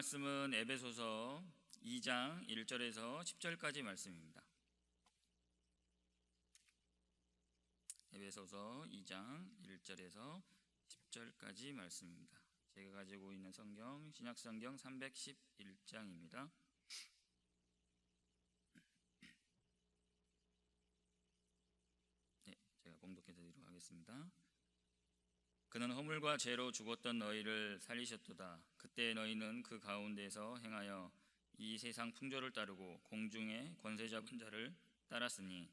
말씀은 에베소서 2장 1절에서 10절까지 말씀입니다. 에베소서 2장 1절에서 10절까지 말씀입니다. 제가 가지고 있는 성경 신약성경 311장입니다. 제가 봉독해 드리도록 하겠습니다. 그는 허물과 죄로 죽었던 너희를 살리셨도다. 그때 너희는 그 가운데서 행하여 이 세상 풍조를 따르고 공중의 권세 잡은 자를 따랐으니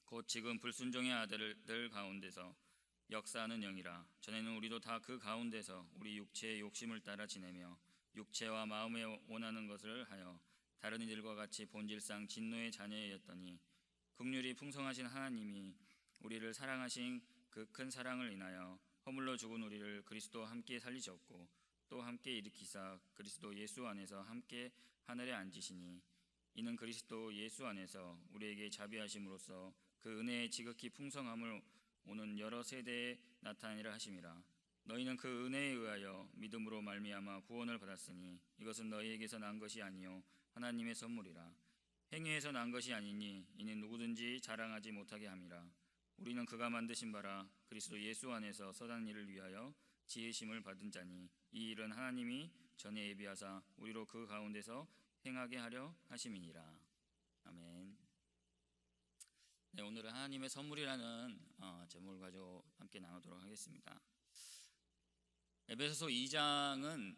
곧 지금 불순종의 아들들 가운데서 역사하는 영이라. 전에는 우리도 다 그 가운데서 우리 육체의 욕심을 따라 지내며 육체와 마음에 원하는 것을 하여 다른 이들과 같이 본질상 진노의 자녀였더니 긍휼이 풍성하신 하나님이 우리를 사랑하신 그 큰 사랑을 인하여 허물로 죽은 우리를 그리스도와 함께 살리셨고 또 함께 일으키사 그리스도 예수 안에서 함께 하늘에 앉으시니 이는 그리스도 예수 안에서 우리에게 자비하심으로써 그 은혜의 지극히 풍성함을 오는 여러 세대에 나타내리라 하심이라. 너희는 그 은혜에 의하여 믿음으로 말미암아 구원을 받았으니 이것은 너희에게서 난 것이 아니요 하나님의 선물이라. 행위에서 난 것이 아니니 이는 누구든지 자랑하지 못하게 함이라. 우리는 그가 만드신 바라 그리스도 예수 안에서 선한 일을 위하여 지으심을 받은 자니 이 일은 하나님이 전에 예비하사 우리로 그 가운데서 행하게 하려 하심이니라. 아멘. 네, 오늘은 하나님의 선물이라는 제목을 가지고 함께 나누도록 하겠습니다. 에베소서 2장은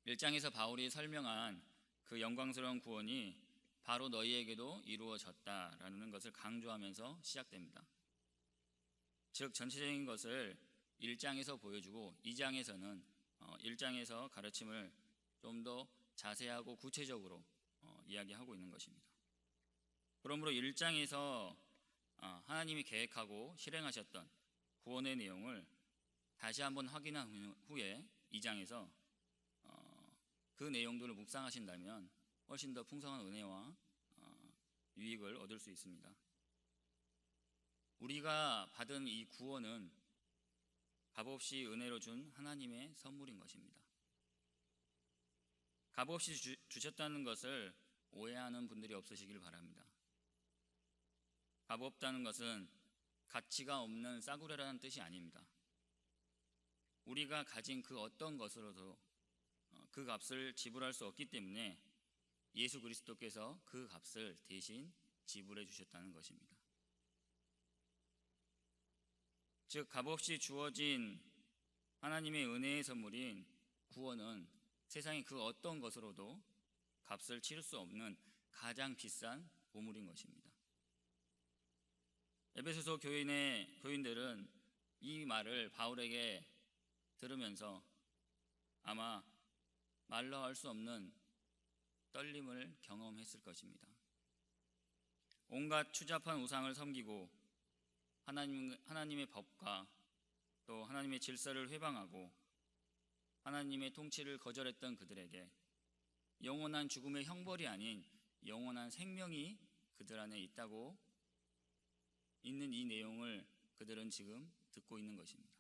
1장에서 바울이 설명한 그 영광스러운 구원이 바로 너희에게도 이루어졌다라는 것을 강조하면서 시작됩니다. 즉 전체적인 것을 1장에서 보여주고 2장에서는 1장에서 가르침을 좀 더 자세하고 구체적으로 이야기하고 있는 것입니다. 그러므로 1장에서 하나님이 계획하고 실행하셨던 구원의 내용을 다시 한번 확인한 후에 2장에서 그 내용들을 묵상하신다면 훨씬 더 풍성한 은혜와 유익을 얻을 수 있습니다. 우리가 받은 이 구원은 값없이 은혜로 준 하나님의 선물인 것입니다. 값없이 주셨다는 것을 오해하는 분들이 없으시길 바랍니다. 값없다는 것은 가치가 없는 싸구려라는 뜻이 아닙니다. 우리가 가진 그 어떤 것으로도 그 값을 지불할 수 없기 때문에 예수 그리스도께서 그 값을 대신 지불해 주셨다는 것입니다. 즉 값없이 주어진 하나님의 은혜의 선물인 구원은 세상의 그 어떤 것으로도 값을 치를 수 없는 가장 비싼 보물인 것입니다. 에베소서 교인들은 이 말을 바울에게 들으면서 아마 말로 할 수 없는 떨림을 경험했을 것입니다. 온갖 추잡한 우상을 섬기고 하나님의 법과 또 하나님의 질서를 회방하고 하나님의 통치를 거절했던 그들에게 영원한 죽음의 형벌이 아닌 영원한 생명이 그들 안에 있다고 있는 이 내용을 그들은 지금 듣고 있는 것입니다.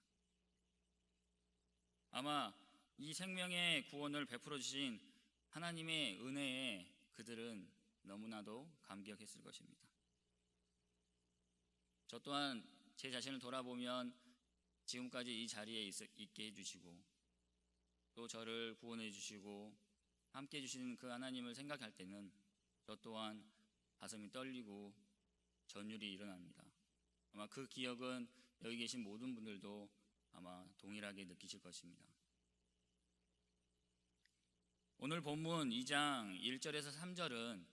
아마 이 생명의 구원을 베풀어 주신 하나님의 은혜에 그들은 너무나도 감격했을 것입니다. 저 또한 제 자신을 돌아보면 지금까지 이 자리에 있게 해주시고 또 저를 구원해 주시고 함께 해주시는 그 하나님을 생각할 때는 저 또한 가슴이 떨리고 전율이 일어납니다. 아마 그 기억은 여기 계신 모든 분들도 아마 동일하게 느끼실 것입니다. 오늘 본문 2장 1절에서 3절은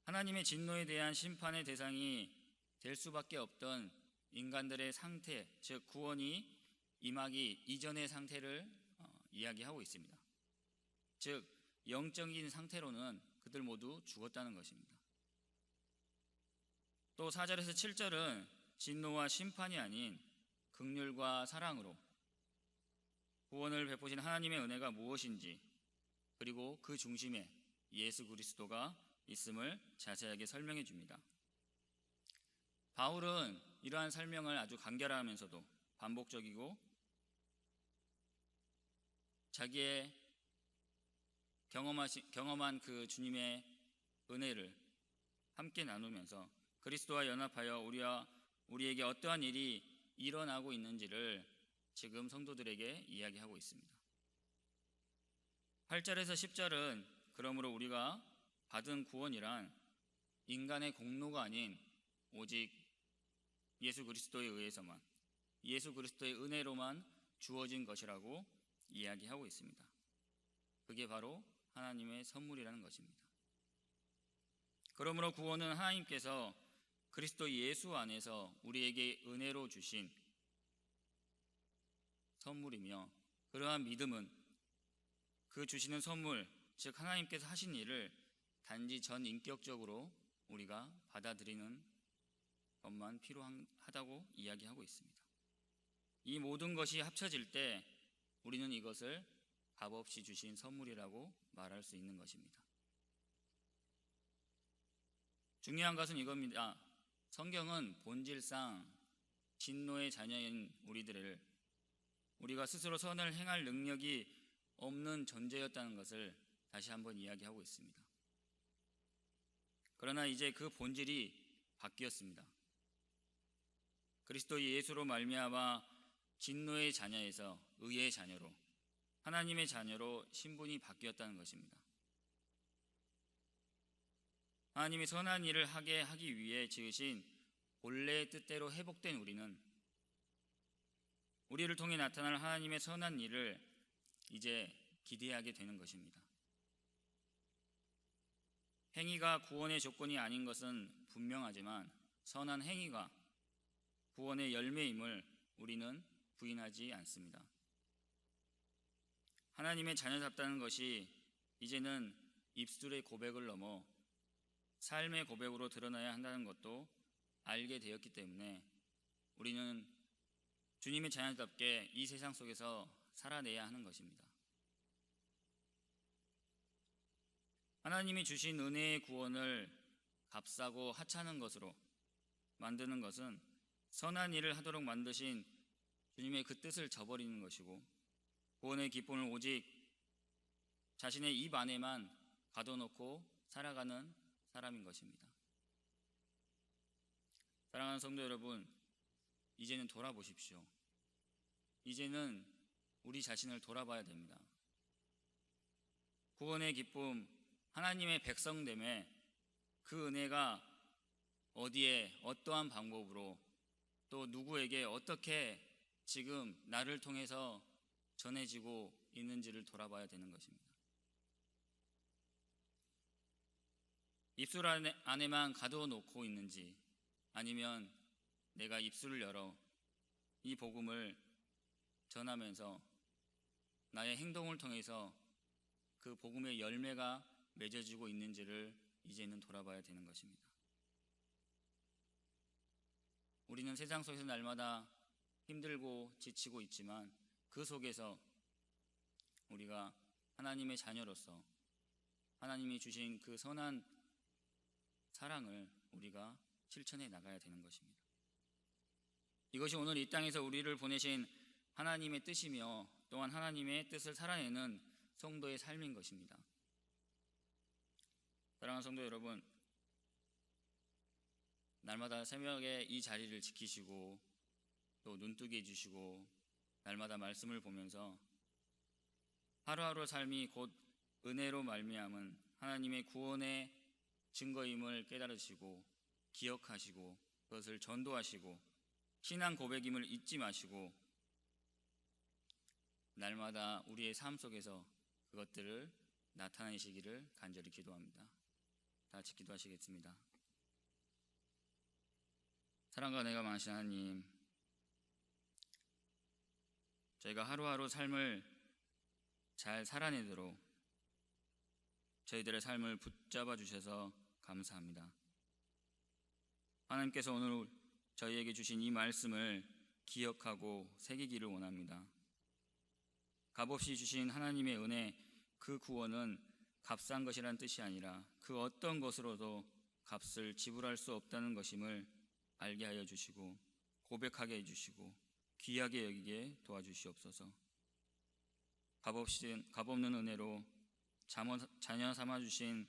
하나님의 진노에 대한 심판의 대상이 될 수밖에 없던 인간들의 상태, 즉 구원이 임하기 이전의 상태를 이야기하고 있습니다. 즉 영적인 상태로는 그들 모두 죽었다는 것입니다. 또 4절에서 7절은 진노와 심판이 아닌 긍휼과 사랑으로 구원을 베푸신 하나님의 은혜가 무엇인지 그리고 그 중심에 예수 그리스도가 있음을 자세하게 설명해 줍니다. 바울은 이러한 설명을 아주 간결하면서도 반복적이고 자기의 경험한 그 주님의 은혜를 함께 나누면서 그리스도와 연합하여 우리에게 어떠한 일이 일어나고 있는지를 지금 성도들에게 이야기하고 있습니다. 8절에서 10절은 그러므로 우리가 받은 구원이란 인간의 공로가 아닌 오직 예수 그리스도에 의해서만, 예수 그리스도의 은혜로만 주어진 것이라고 이야기하고 있습니다. 그게 바로 하나님의 선물이라는 것입니다. 그러므로 구원은 하나님께서 그리스도 예수 안에서 우리에게 은혜로 주신 선물이며, 그러한 믿음은 그 주시는 선물, 즉 하나님께서 하신 일을 단지 전인격적으로 우리가 받아들이는 것만 필요하다고 이야기하고 있습니다. 이 모든 것이 합쳐질 때 우리는 이것을 값없이 주신 선물이라고 말할 수 있는 것입니다. 중요한 것은 이겁니다. 성경은 본질상 진노의 자녀인 우리가 스스로 선을 행할 능력이 없는 존재였다는 것을 다시 한번 이야기하고 있습니다. 그러나 이제 그 본질이 바뀌었습니다. 그리스도 예수로 말미암아 진노의 자녀에서 의의 자녀로, 하나님의 자녀로 신분이 바뀌었다는 것입니다. 하나님이 선한 일을 하기 위해 지으신 본래의 뜻대로 회복된 우리를 통해 나타날 하나님의 선한 일을 이제 기대하게 되는 것입니다. 행위가 구원의 조건이 아닌 것은 분명하지만 선한 행위가 구원의 열매임을 우리는 부인하지 않습니다. 하나님의 자녀답다는 것이 이제는 입술의 고백을 넘어 삶의 고백으로 드러나야 한다는 것도 알게 되었기 때문에 우리는 주님의 자녀답게 이 세상 속에서 살아내야 하는 것입니다. 하나님이 주신 은혜의 구원을 값싸고 하찮은 것으로 만드는 것은 선한 일을 하도록 만드신 주님의 그 뜻을 저버리는 것이고, 구원의 기쁨을 오직 자신의 입 안에만 가둬놓고 살아가는 사람인 것입니다. 사랑하는 성도 여러분, 이제는 돌아보십시오. 이제는 우리 자신을 돌아봐야 됩니다. 구원의 기쁨, 하나님의 백성됨에 그 은혜가 어디에 어떠한 방법으로 또 누구에게 어떻게 지금 나를 통해서 전해지고 있는지를 돌아봐야 되는 것입니다. 입술 안에만 가두어 놓고 있는지, 아니면 내가 입술을 열어 이 복음을 전하면서 나의 행동을 통해서 그 복음의 열매가 맺어지고 있는지를 이제는 돌아봐야 되는 것입니다. 우리는 세상 속에서 날마다 힘들고 지치고 있지만 그 속에서 우리가 하나님의 자녀로서 하나님이 주신 그 선한 사랑을 우리가 실천해 나가야 되는 것입니다. 이것이 오늘 이 땅에서 우리를 보내신 하나님의 뜻이며 또한 하나님의 뜻을 살아내는 성도의 삶인 것입니다. 사랑하는 성도 여러분, 날마다 새벽에 이 자리를 지키시고 또 눈뜨게 해주시고 날마다 말씀을 보면서 하루하루 삶이 곧 은혜로 말미암은 하나님의 구원의 증거임을 깨달으시고 기억하시고 그것을 전도하시고 신앙 고백임을 잊지 마시고 날마다 우리의 삶 속에서 그것들을 나타내시기를 간절히 기도합니다. 다 같이 기도하시겠습니다. 사랑과 은혜가 많으신 하나님, 저희가 하루하루 삶을 잘 살아내도록 저희들의 삶을 붙잡아 주셔서 감사합니다. 하나님께서 오늘 저희에게 주신 이 말씀을 기억하고 새기기를 원합니다. 값없이 주신 하나님의 은혜, 그 구원은 값싼 것이란 뜻이 아니라 그 어떤 것으로도 값을 지불할 수 없다는 것임을 알게 하여 주시고 고백하게 해주시고 귀하게 여기게 도와주시옵소서. 값없는 은혜로 자녀 삼아주신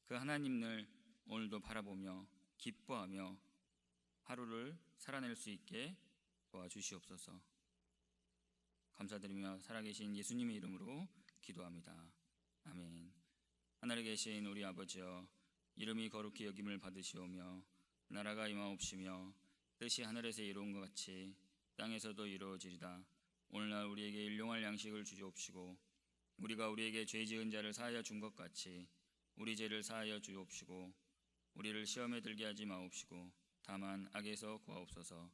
그 하나님을 오늘도 바라보며 기뻐하며 하루를 살아낼 수 있게 도와주시옵소서. 감사드리며 살아계신 예수님의 이름으로 기도합니다. 아멘. 하늘에 계신 우리 아버지여, 이름이 거룩히 여김을 받으시오며 나라가 임하옵시며 뜻이 하늘에서 이루은 것 같이 땅에서도 이루어지리다. 오늘날 우리에게 일용할 양식을 주시옵시고 우리가 우리에게 죄 지은 자를 사하여 준 것 같이 우리 죄를 사하여 주옵시고 우리를 시험에 들게 하지 마옵시고 다만 악에서 구하옵소서.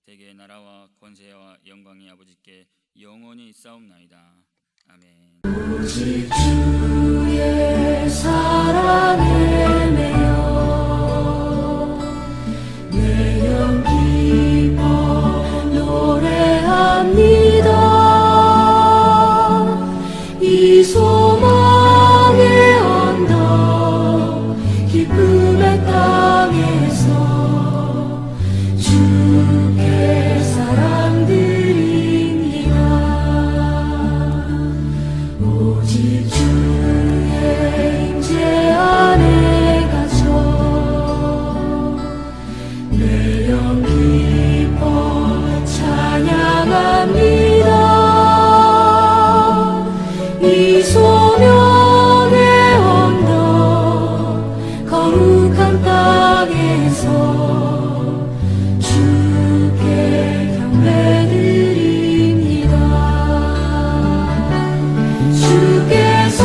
대개 나라와 권세와 영광이 아버지께 영원히 있사옵나이다. 아멘. 오직 주의 사랑에 매여 내 영 기뻐 노래합니다. 이 소망의 언덕 기쁨의 땅에서 주께 사랑 드립니다. 오직 주의 임재 안에 갇혀 내 영 기뻐 찬양합니다. 이 소명의 언덕 거룩한 땅에서 주께 경배드립니다. 주께서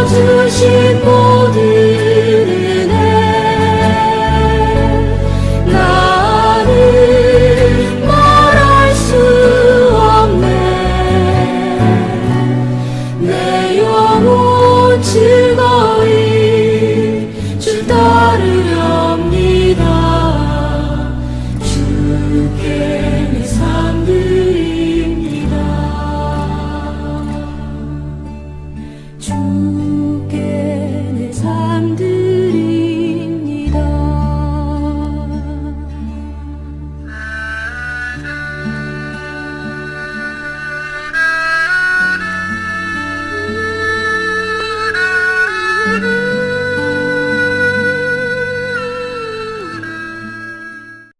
주신 모든 은혜 나는 말할 수 없네. 내 영혼 즐거이 주 따르렵니다. 주께